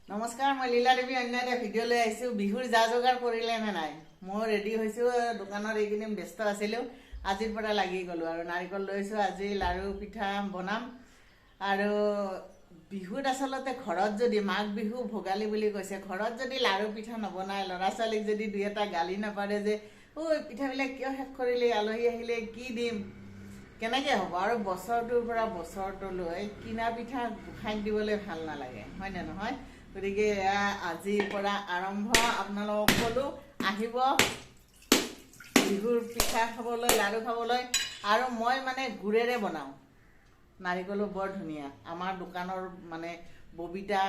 নমস্কাৰ, মই লীলা দেৱী অন্য এটা ভিডিঅ' লৈ আহিছোঁ। বিহুৰ যা যোগাৰ কৰিলে নে নাই? মই ৰেডি হৈছোঁ, দোকানত এইকেইদিন ব্যস্ত আছিলোঁ। আজিৰ পৰা লাগি গ'লোঁ আৰু নাৰিকল লৈছোঁ। আজি লাড়ু পিঠা বনাম। আৰু বিহুত আচলতে ঘৰত যদি মাঘ বিহু ভোগালী বুলি কৈছে, ঘৰত যদি লাড়ু পিঠা নবনায়, ল'ৰা ছোৱালীক যদি দুই এটা গালি নাপাৰে যে ঐ পিঠাবিলাক কিয় শেষ কৰিলে, আলহী আহিলে কি দিম, কেনেকৈ হ'ব? আৰু বছৰটোৰ পৰা বছৰটোলৈ কিনা পিঠা গোসাঁইক দিবলৈ ভাল নালাগে, হয়নে নহয়? গতিকে আজিৰ পৰা আৰম্ভ। আপোনালোকক ক'লোঁ আহিব বিহুৰ পিঠা খাবলৈ, লাড়ু খাবলৈ। আৰু মই মানে গুড়েৰে বনাওঁ। নাৰিকলো বৰ ধুনীয়া। আমাৰ দোকানৰ মানে ববিতা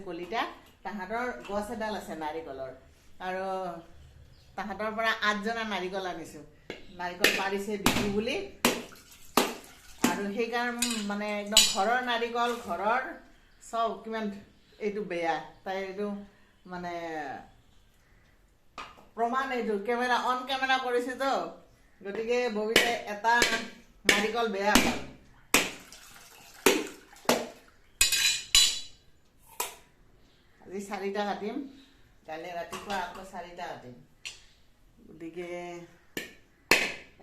কলিতা, তাহাঁতৰ গছ এডাল আছে নাৰিকলৰ। আৰু তাহাঁতৰ পৰা 8জোৰা নাৰিকল আনিছোঁ। নাৰিকল পাৰিছে বিহু বুলি। আৰু সেইকাৰণে মানে একদম ঘৰৰ নাৰিকল, ঘৰৰ চব। কিমান এইটো বেয়া, তাই এইটো মানে প্ৰমাণ। এইটো কেমেৰা অন কেমেৰা কৰিছেতো, গতিকে ববিতাই এটা নাৰিকল বেয়া হ'ল। আজি 4টা কাটিম, কাইলৈ ৰাতিপুৱা আকৌ 4টা কাটিম। গতিকে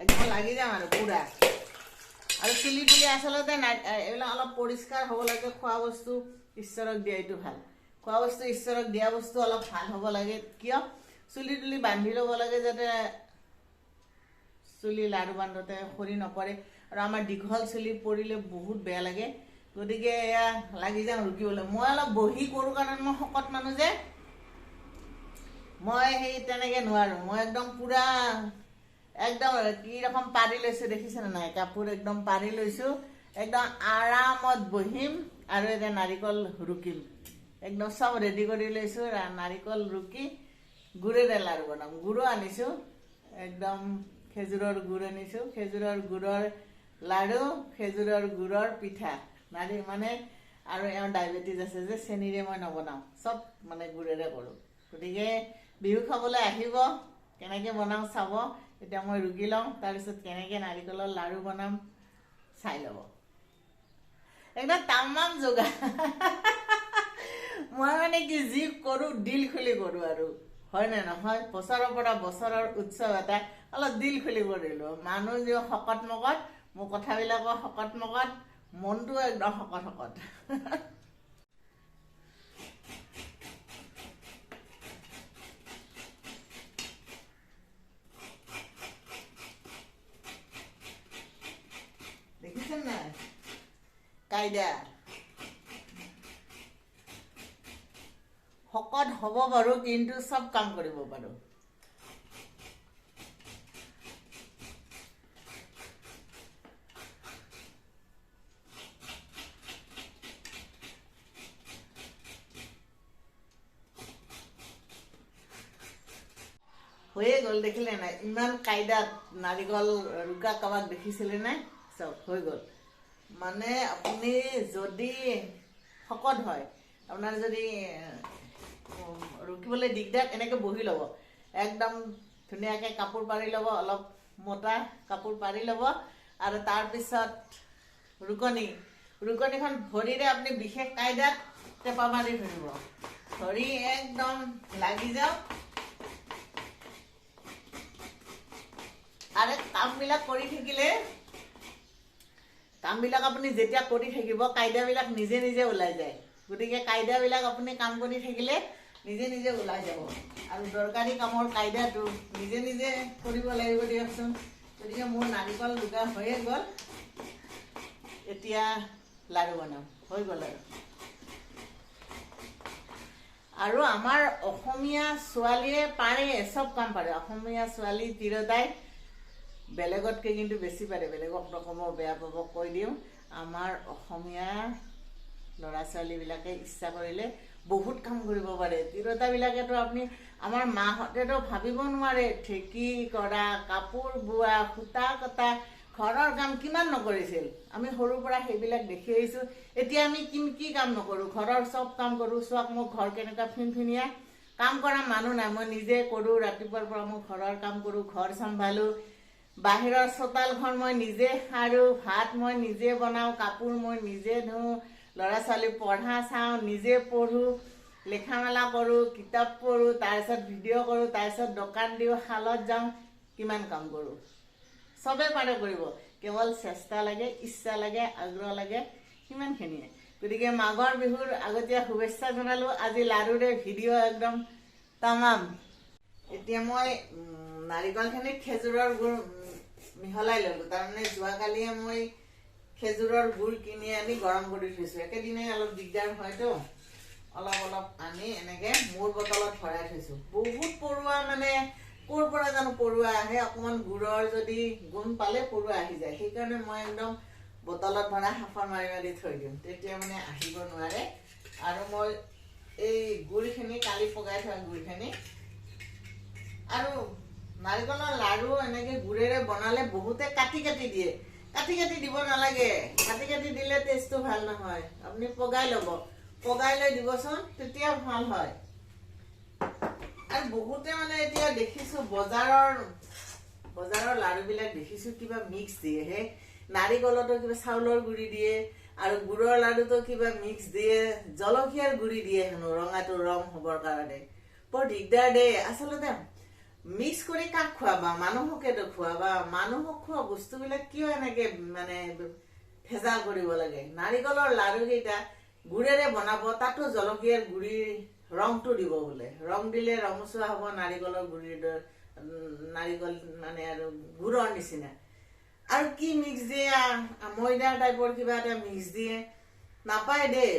একদম লাগি যাম আৰু পুৰা। আৰু চুলি তুলি আচলতে এইবিলাক অলপ পৰিষ্কাৰ হ'ব লাগে। খোৱা বস্তু ঈশ্বৰক দিয়া, এইটো ভাল। খোৱা বস্তু ঈশ্বৰক দিয়া বস্তু অলপ ভাল হ'ব লাগে। কিয়? চুলি তুলি বান্ধি ল'ব লাগে যাতে চুলি লাড়ু বান্ধোতে সৰি নপৰে। আৰু আমাৰ দীঘল চুলি পৰিলে বহুত বেয়া লাগে। গতিকে এয়া লাগি যাম ৰুকিবলৈ। মই অলপ বহি কৰোঁ কাৰণ মই শকত মানুহ যে, মই সেই তেনেকৈ নোৱাৰোঁ। মই একদম পূৰা একদম কি ৰকম পাৰি লৈছোঁ, দেখিছেনে নাই? কাপোৰ একদম পাৰি লৈছোঁ, একদম আৰামত বহিম আৰু এতিয়া নাৰিকল ৰুকিম। একদম চব ৰেডি কৰি লৈছোঁ। নাৰিকল ৰুকি গুড়েৰে লাড়ু বনাম। গুড়ো আনিছোঁ, একদম খেজুৰৰ গুড় আনিছোঁ। খেজুৰৰ গুড়ৰ লাড়ু, খেজুৰৰ গুড়ৰ পিঠা। মানে আৰু এওঁ ডায়েবেটিছ আছে যে, চেনিৰে মই নবনাওঁ, চব মানে গুড়েৰে কৰোঁ। গতিকে বিহু খাবলৈ আহিব, কেনেকৈ বনাওঁ চাব। এতিয়া মই ৰুকি লওঁ, তাৰপিছত কেনেকৈ নাৰিকলৰ লাড়ু বনাম চাই ল'ব। একদম তামাম যোগাৰ। মই মানে কি যি কৰোঁ দিল খুলি কৰোঁ আৰু, হয়নে নহয়? বছৰৰ পৰা বছৰৰ উৎসৱ এটা অলপ দিল খুলি কৰিলোঁ। মানুহ যি শকত মকত, মোৰ কথাবিলাকো শকত মকত, মনটোও একদম শকত শকত। দেখিছেন নাই কাইদা? শকত হ'ব পাৰোঁ, কিন্তু চব কাম কৰিব পাৰোঁ। হৈয়ে গ'ল, দেখিলে নাই? ইমান কাইদাত নাৰিকল ৰুকা কাবাক দেখিছিলে নাই? চব হৈ গ'ল। মানে আপুনি যদি শকত হয়, আপোনাৰ যদি ৰুকিবলৈ দিগদাৰ, এনেকৈ বহি ল'ব। একদম ধুনীয়াকৈ কাপোৰ পাৰি ল'ব, অলপ মোটা কাপোৰ পাৰি ল'ব। আৰু তাৰপিছত ৰুকনিখন ভৰিৰে আপুনি বিশেষ কাইদাত টেপা মাৰি ধৰিব। ধৰি একদম লাগি যাওক। আৰু কামবিলাক কৰি থাকিলে, কামবিলাক আপুনি যেতিয়া কৰি থাকিব, কাইদাবিলাক নিজে নিজে ওলাই যায়। গতিকে কাইদাবিলাক আপুনি কাম কৰি থাকিলে নিজে নিজে ওলাই যাব। আৰু দৰকাৰী কামৰ কাইদাটো নিজে নিজে কৰিব লাগিব দিয়কচোন। গতিকে মোৰ নাৰিকল ৰুকা হৈয়ে গ'ল। এতিয়া লাড়ু বনাম, হৈ গ'ল আৰু আমাৰ অসমীয়া ছোৱালীয়ে পাৰে, চব কাম পাৰে। অসমীয়া ছোৱালী তিৰোতাই বেলেগতকৈ কিন্তু বেছি পাৰে। বেলেগক নক'ব, বেয়া পাব, কৈ দিওঁ। আমাৰ অসমীয়া ল'ৰা ছোৱালীবিলাকে ইচ্ছা কৰিলে বহুত কাম কৰিব পাৰে। তিৰোতাবিলাকেতো আপুনি, আমাৰ মাহঁতেতো ভাবিব নোৱাৰে, ঢেঁকী কৰা, কাপোৰ বোৱা, সূতা কটা, ঘৰৰ কাম কিমান নকৰিছিল। আমি সৰুৰ পৰা সেইবিলাক দেখি আহিছোঁ। এতিয়া আমি কি কাম নকৰোঁ? ঘৰৰ চব কাম কৰোঁ। চোৱাক মোৰ ঘৰ কেনেকুৱা ফিনফিনীয়া। কাম কৰা মানুহ নাই, মই নিজে কৰোঁ। ৰাতিপুৱাৰ পৰা মই ঘৰৰ কাম কৰোঁ, ঘৰ চম্ভালোঁ। বাহিৰৰ চোতালখন মই নিজে সাৰোঁ, ভাত মই নিজে বনাওঁ, কাপোৰ মই নিজে ধুওঁ, ল'ৰা ছোৱালী পঢ়া চাওঁ, নিজে পঢ়োঁ, লেখা মেলা কৰোঁ, কিতাপ পঢ়োঁ, তাৰপিছত ভিডিঅ' কৰোঁ, তাৰপিছত দোকান দিওঁ, শালত যাওঁ, কিমান কাম কৰোঁ। চবেই পাৰে কৰিব, কেৱল চেষ্টা লাগে, ইচ্ছা লাগে, আগ্ৰহ লাগে, সিমানখিনিয়ে। গতিকে মাঘৰ বিহুৰ আগতীয়া শুভেচ্ছা জনালোঁ। আজি লাড়ুৰে ভিডিঅ' একদম তামাম। এতিয়া মই নাৰিকলখিনিত খেজুৰৰ গুড় মিহলাই ল'লোঁ। তাৰমানে যোৱাকালিয়ে মই খেজুৰৰ গুড় কিনি আনি গৰম কৰি থৈছোঁ। একেদিনাই অলপ দিগদাৰ হয়তো, অলপ অলপ আনি এনেকৈ মোৰ বটলত ভৰাই থৈছোঁ। বহুত পৰুৱা, মানে ক'ৰ পৰা জানো পৰুৱা আহে, অকণমান গুড়ৰ যদি গুণ পালে পৰুৱা আহি যায়। সেইকাৰণে মই একদম বটলত ভৰাই সাফৰ মাৰি মাৰি থৈ দিওঁ, তেতিয়া মানে আহিব নোৱাৰে। আৰু মই এই গুড়খিনি কালি পগাই থোৱা গুড়খিনি, আৰু নাৰিকলৰ লাড়ু এনেকৈ গুড়েৰে বনালে বহুতে কাটি কাটি দিয়ে। কাটি কাটি দিব নালাগে, কাটি কাটি দিলে টেষ্টটো ভাল নহয়। আপুনি পগাই ল'ব, পগাই লৈ দিবচোন, তেতিয়া ভাল হয়। আৰু বহুতে মানে এতিয়া দেখিছোঁ বজাৰৰ লাড়ুবিলাক দেখিছোঁ কিবা মিক্স দিয়ে হে। নাৰিকলতো কিবা চাউলৰ গুড়ি দিয়ে, আৰু গুড়ৰ লাড়ুতো কিবা মিক্স দিয়ে, জলকীয়াৰ গুড়ি দিয়ে হেনো ৰঙাটো ৰং হ'বৰ কাৰণে। বৰ দিগদাৰ দেই। আচলতে মিক্স কৰি কাক খোৱাবা? মানুহকেতো খোৱাবা। মানুহক খোৱা বস্তুবিলাক কিয় এনেকে মানে ভেজাল কৰিব লাগে? নাৰিকলৰ লাড়ুকেইটা গুড়েৰে বনাব, তাতো জলকীয়াৰ গুড়িৰ ৰংটো দিব বোলে। ৰং দিলে ৰঙচুৱা হ'ব, নাৰিকলৰ গুড়িৰ নাৰিকল মানে আৰু গুড়ৰ নিচিনা। আৰু কি মিক্স দিয়ে? ময়দাৰ টাইপৰ কিবা এটা মিক্স দিয়ে। নাপায় দেই।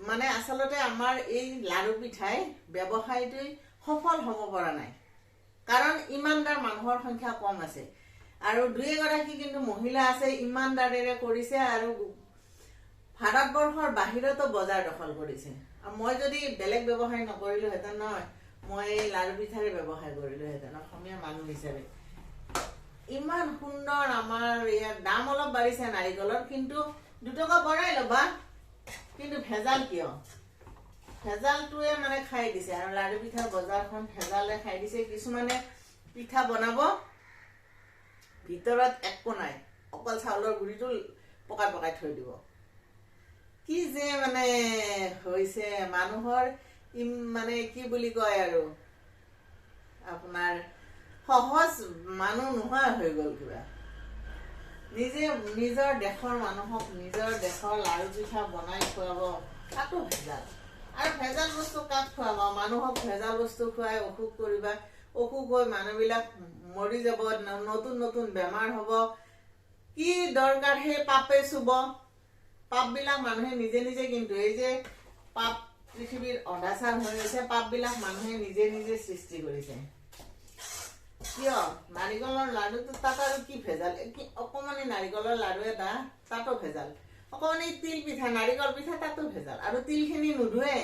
মানে আচলতে আমাৰ এই লাড়ু পিঠাই ব্যৱসায়টোৱে সফল হ'ব পৰা নাই, কাৰণ ইমানদাৰ মানুহৰ সংখ্যা কম আছে। আৰু দুই এগৰাকী কিন্তু মহিলা আছে, ইমানদাৰেৰে কৰিছে, আৰু ভাৰতবৰ্ষৰ বাহিৰতো বজাৰ দখল কৰিছে। মই যদি বেলেগ ব্যৱসায় নকৰিলোহেঁতেন নহয়, মই এই লাড়ু পিঠাৰে ব্যৱসায় কৰিলোহেঁতেন অসমীয়া মানুহ হিচাপে। ইমান সুন্দৰ। আমাৰ ইয়াত দাম অলপ বাঢ়িছে নাৰিকলৰ, কিন্তু 2 টকা বঢ়াই ল'বা, কিন্তু ভেজাল কিয়? ভেজালটোৱে মানে খাই দিছে। আৰু লাড়ু পিঠাৰ বজাৰখন ভেজালে খাই দিছে। কিছুমানে পিঠা বনাব, ভিতৰত একো নাই, অকল চাউলৰ গুড়িটো পকাই পকাই থৈ দিব। কি যে মানে হৈছে মানুহৰ, মানে কি বুলি কয় আৰু, আপোনাৰ সহজ মানুহ নোহোৱা হৈ গ'ল কিবা। নিজৰ দেশৰ মানুহক নিজৰ দেশৰ লাড়ু পিঠা বনাই খুৱাব, তাতো ভেজাল। আৰু ভেজাল বস্তু কাক খুৱাব? মানুহক ভেজাল বস্তু খুৱাই অসুখ কৰিবা। অসুখ হৈ মানুহবিলাক মৰি যাব, নতুন নতুন বেমাৰ হ'ব। কি দৰকাৰ সেই পাপে চুব? পাপবিলাক মানুহে নিজে নিজে, কিন্তু এই যে পাপ পৃথিৱীৰ অনাচাৰ হৈ আছে, পাপবিলাক মানুহে নিজে নিজে সৃষ্টি কৰিছে। কিয়? নাৰিকলৰ লাড়ুটো তাত আৰু কি ভেজাল? অকণমানি নাৰিকলৰ লাড়ু এটা, তাতো ভেজাল। অকণমানি তিল পিঠা, নাৰিকল পিঠা, তাতো ভেজাল। আৰু তিলখিনি নোধোৱে,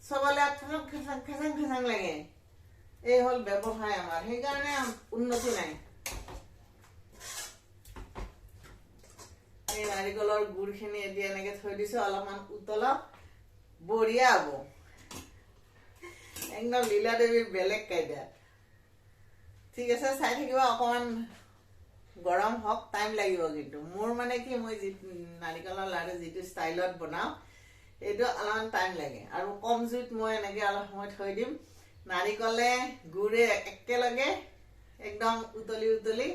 চবলে খেচাং খেচাং খেচাং লাগে। এই হ'ল ব্যৱসায় আমাৰ, সেইকাৰণে উন্নতি নাই। এই নাৰিকলৰ গুড়খিনি এতিয়া এনেকে থৈ দিছোঁ, অলপমান উতলক, বঢ়িয়া হ'ব। একদম লীলা দেৱীৰ বেলেগ কাইদা। ঠিক আছে, চাই থাকিব। অকণমান গৰম হওক, টাইম লাগিব কিন্তু। মোৰ মানে কি, মই নাৰিকলৰ লাড়ু যিটো ষ্টাইলত বনাওঁ, এইটো অলপমান টাইম লাগে। আৰু কম জুইত মই এনেকৈ অলপ সময় থৈ দিম। নাৰিকলে গুড়ে একেলগে একদম উতলি উতলি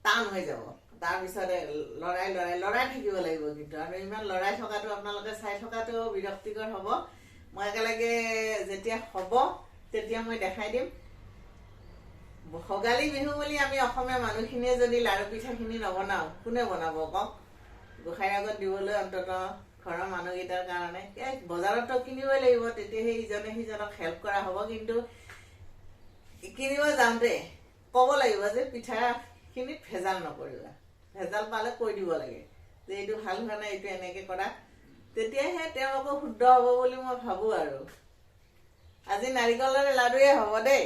টান হৈ যাব। তাৰপিছতে লৰাই থাকিব লাগিব কিন্তু। আৰু ইমান লৰাই থকাটো, আপোনালোকে চাই থকাটো বিৰক্তিকৰ হ'ব। মই একেলগে যেতিয়া হ'ব, তেতিয়া মই দেখাই দিম। ভোগালী বিহু বুলি আমি অসমীয়া মানুহখিনিয়ে যদি লাড়ু পিঠাখিনি নবনাওঁ, কোনে বনাব কওক? গোসাঁইৰ আগত দিবলৈ অন্তত ঘৰৰ মানুহকেইটাৰ কাৰণে। বজাৰতো কিনিবই লাগিব, তেতিয়াহে ইজনে সিজনক হেল্প কৰা হ'ব। কিন্তু কিনিব যাওঁতে ক'ব লাগিব যে পিঠাখিনিত ভেজাল নকৰিবা। ভেজাল পালে কৈ দিব লাগে যে এইটো ভাল হোৱা নাই, এইটো এনেকৈ কৰা। তেতিয়াহে তেওঁলোকো শুদ্ধ হ'ব বুলি মই ভাবোঁ। আৰু আজি নাৰিকলৰ লাড়ুৱে হ'ব দেই।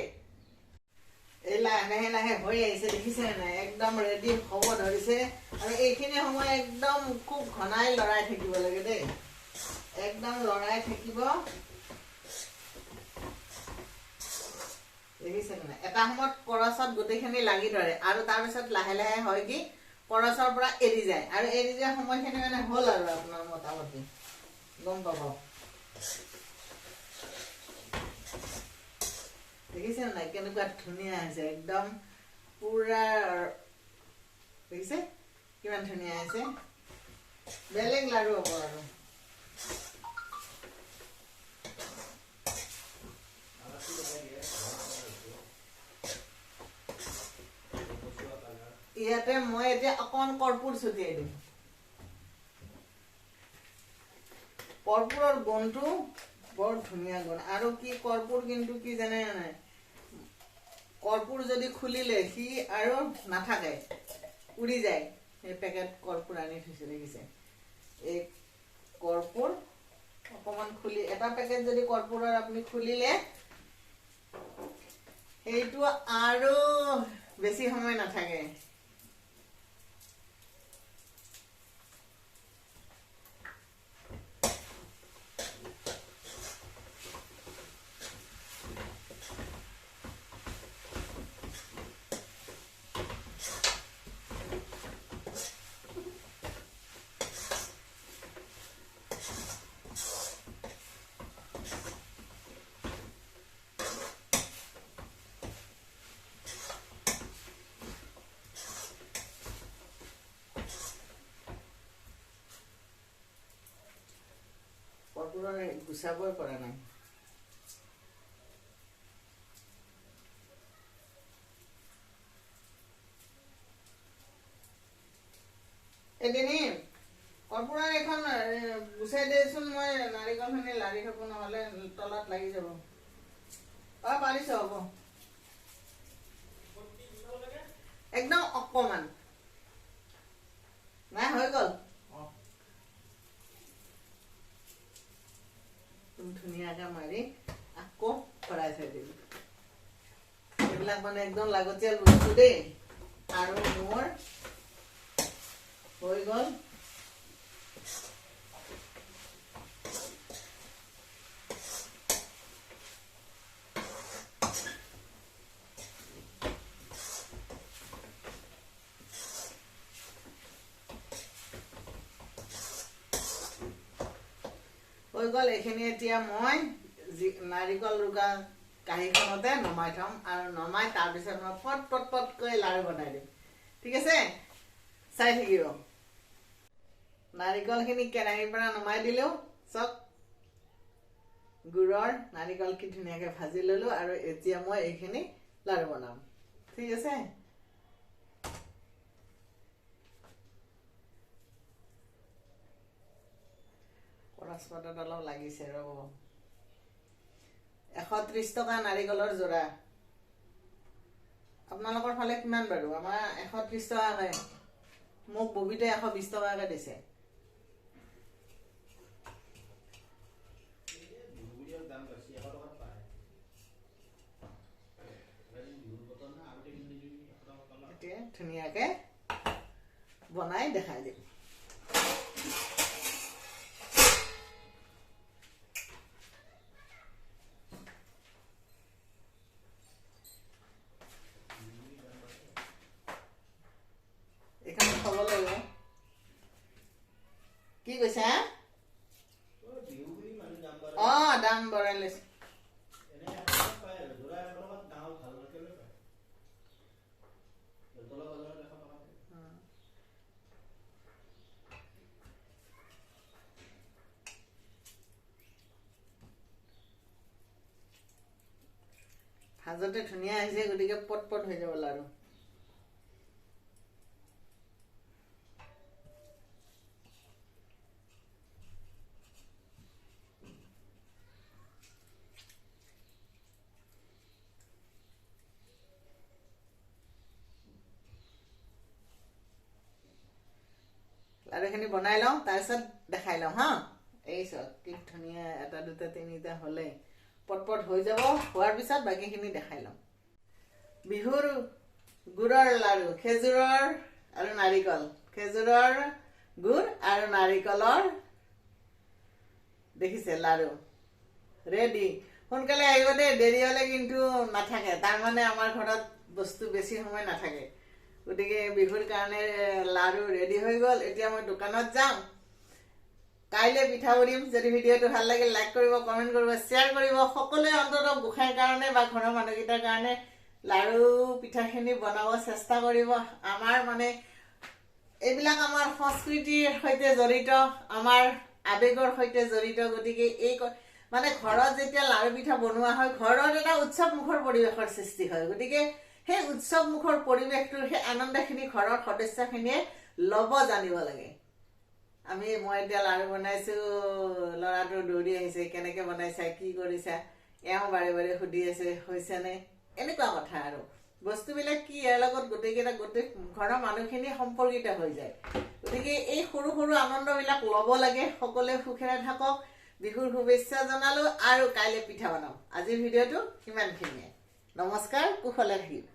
এই লাহে লাহে হৈ আহিছে, দেখিছে নাই? একদম ৰেডি হ'ব ধৰিছে। আৰু এইখিনি সময় একদম খুব ঘনাই লৰাই থাকিব লাগে দেই, একদম লৰাই থাকিব। দেখিছে নাই? এটা সময়ত কৰচত গোটেইখিনি লাগি ধৰে, আৰু তাৰপিছত লাহে লাহে হয় কি, কৰছৰ পৰা এৰি যায় আৰু এৰি যোৱা সময়খিনি মানে হ'ল আৰু আপোনাৰ মোটামুটি গম পাব দেখিছে নাই কেনেকুৱা ধুনীয়া হৈছে একদম পুৰা দেখিছে কিমান ধুনীয়া হৈছে বেলেগ লাড়ু হ'ব আৰু ইয়াতে মই এতিয়া অকণ কৰ্পূৰ ছটিয়াই দিম কৰ্পূৰৰ গোন্ধটো বৰ ধুনীয়া গুণ আৰু কি কৰ্পূৰ কিন্তু কি জানে নাই কৰ্পূৰ যদি খুলিলে সি আৰু নাথাকে উৰি যায় এই পেকেট কৰ্পূৰ আনি থৈছে দেখিছে এই কৰ্পূৰ অকণমান খুলি এটা পেকেট যদি কৰ্পূৰৰ আপুনি খুলিলে সেইটো আৰু বেছি সময় নাথাকে কৰ্পূৰৰ গুচাবই পৰা নাই এদিনী কৰ্পূৰৰ এখন গুচাই দিয়েচোন মই নাৰিকলখিনি লাৰি থাকো নহ'লে তলত লাগি যাব পাৰিছ হ'ব একদম অকণমান নাই হৈ গ'ল ধুনীয়াকৈ মাৰি আকৌ ভৰাই থৈ দিবি এইবিলাক মানে একদম লাগতিয়াল বস্তু দেই আৰু মোৰ হৈ গ'ল এইখিনি এতিয়া মই নাৰিকল ৰুকা কাঁহীখনতে নমাই থম আৰু নমাই তাৰপিছত মই পটকৈ লাড়ু বনাই দিম ঠিক আছে চাই থাকিব নাৰিকলখিনি কেৰাহীৰ পৰা নমাই দিলোঁ চক গুড়ৰ নাৰিকল কি ধুনীয়াকৈ ভাজি ল'লোঁ আৰু এতিয়া মই এইখিনি লাড়ু বনাম ঠিক আছে কৰছপাতত অলপ লাগিছে ৰ'ব 130 টকা নাৰিকলৰ যোৰা আপোনালোকৰ ফালে কিমান বাৰু আমাৰ 130 টকাকৈ মোক ববিতে 120 টকাকৈ দিছে এতিয়া ধুনীয়াকৈ বনাই দেখাই দিম কি কৈছা দাম বঢ়াই লৈছে ভাজতে ধুনীয়া আহিছে গতিকে পট হৈ যাব লাড়ু লাড়ুখিনি বনাই লওঁ তাৰপিছত দেখাই লওঁ হা এই চক কি ধুনীয়া এটা দুটা তিনিটা হ'লে পট হৈ যাব হোৱাৰ পিছত বাকীখিনি দেখাই লওঁ বিহুৰ গুড়ৰ লাড়ু খেজুৰৰ আৰু নাৰিকল খেজুৰৰ গুড় আৰু নাৰিকলৰ দেখিছে লাড়ু ৰেডি সোনকালে আহিব দেই দেৰি হ'লে কিন্তু নাথাকে তাৰমানে আমাৰ ঘৰত বস্তু বেছি সময় নাথাকে গতিকে বিহুৰ কাৰণে লাড়ু ৰেডি হৈ গ'ল এতিয়া মই দোকানত যাম কাইলৈ পিঠা বনিম যদি ভিডিঅ'টো ভাল লাগিল লাইক কৰিব কমেণ্ট কৰিব শ্বেয়াৰ কৰিব সকলোৱে অন্ততঃ গোসাঁইৰ কাৰণে বা ঘৰৰ মানুহকেইটাৰ কাৰণে লাড়ু পিঠাখিনি বনাব চেষ্টা কৰিব আমাৰ মানে এইবিলাক আমাৰ সংস্কৃতিৰ সৈতে জড়িত আমাৰ আবেগৰ সৈতে জড়িত গতিকে এই মানে ঘৰত যেতিয়া লাড়ু পিঠা বনোৱা হয় ঘৰত এটা উৎসৱমুখৰ পৰিৱেশৰ সৃষ্টি হয় গতিকে সেই উৎসৱমুখৰ পৰিৱেশটোৰ সেই আনন্দখিনি ঘৰৰ সদস্যখিনিয়ে ল'ব জানিব লাগে মই এতিয়া লাড়ু বনাইছোঁ ল'ৰাটো দৌৰি আহিছে কেনেকৈ বনাইছা কি কৰিছা এওঁ বাৰে বাৰে সুধি আছে হৈছেনে এনেকুৱা কথা আৰু বস্তুবিলাক কি ইয়াৰ লগত গোটেই ঘৰৰ মানুহখিনি সম্পৰ্কিত হৈ যায় গতিকে এই সৰু সৰু আনন্দবিলাক ল'ব লাগে সকলোৱে সুখেৰে থাকক বিহুৰ শুভেচ্ছা জনালোঁ আৰু কাইলৈ পিঠা বনাম আজিৰ ভিডিঅ'টো ইমানখিনিয়ে নমস্কাৰ কুশলে থাকিব